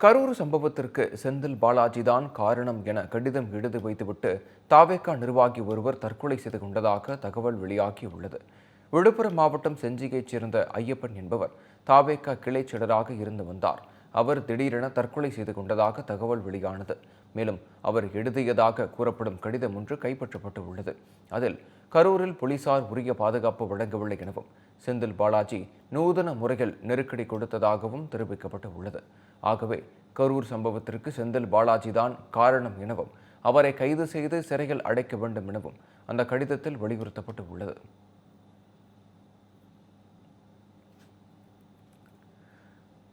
கரூர் சம்பவத்திற்கு செந்தில் பாலாஜி தான் காரணம் என கடிதம் எழுதி வைத்துவிட்டு தாவேகா நிர்வாகி ஒருவர் தற்கொலை செய்து கொண்டதாக தகவல் வெளியாகியுள்ளது. விழுப்புரம் மாவட்டம் செஞ்சியைச் சேர்ந்த ஐயப்பன் என்பவர் தாவேகா கிளை செயலராக இருந்து வந்தார். அவர் திடீரென தற்கொலை செய்து கொண்டதாக தகவல் வெளியானது. மேலும் அவர் எழுதியதாக கூறப்படும் கடிதம் ஒன்று கைப்பற்றப்பட்டு உள்ளது. அதில் கரூரில் போலீசார் உரிய பாதுகாப்பு வழங்கவில்லை எனவும் செந்தில் பாலாஜி நூதன முறையில் நெருக்கடி கொடுத்ததாகவும் தெரிவிக்கப்பட்டு உள்ளது. ஆகவே கரூர் சம்பவத்திற்கு செந்தில் பாலாஜி தான் காரணம் எனவும் அவரை கைது செய்து சிறையில் அடைக்க வேண்டும் எனவும் அந்த கடிதத்தில் வலியுறுத்தப்பட்டு உள்ளது.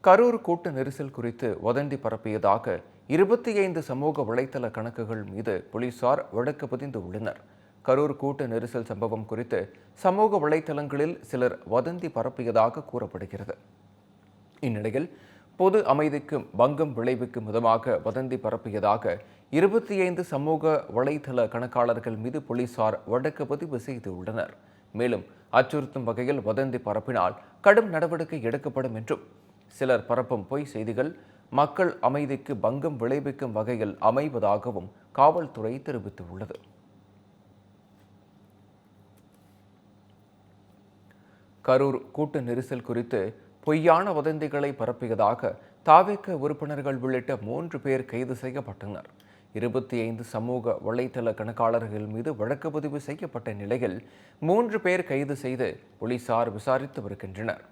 கரூர் கூட்ட நெரிசல் குறித்து வதந்தி பரப்பியதாக 25 சமூக வலைதள கணக்குகள் மீது போலீசார் வழக்கு பதிந்து உள்ளனர். கரூர் கூட்ட நெரிசல் சம்பவம் குறித்து சமூக வலைதளங்களில் சிலர் வதந்தி பரப்பியதாக கூறப்படுகிறது. இந்நிலையில் பொது அமைதிக்கு பங்கம் விளைவிக்கும் விதமாக வதந்தி பரப்பியதாக 25 சமூக வலைதள கணக்காளர்கள் மீது போலீசார் வழக்கு பதிவு செய்துள்ளனர். மேலும் அச்சுறுத்தும் வகையில் வதந்தி பரப்பினால் கடும் நடவடிக்கை எடுக்கப்படும் என்றும், சிலர் பரப்பும் பொய் செய்திகள் மக்கள் அமைதிக்கு பங்கம் விளைவிக்கும் வகையில் அமைவதாகவும் காவல்துறை தெரிவித்துள்ளது. கரூர் கூட்ட நெரிசல் குறித்து பொய்யான வதந்திகளை பரப்பியதாக தாவேக உறுப்பினர்கள் உள்ளிட்ட 3 பேர் கைது செய்யப்பட்டனர். 25 சமூக வலைதள கணக்காளர்கள் மீது வழக்கு பதிவு செய்யப்பட்ட நிலையில் 3 பேர் கைது செய்து போலீசார் விசாரித்து வருகின்றனர்.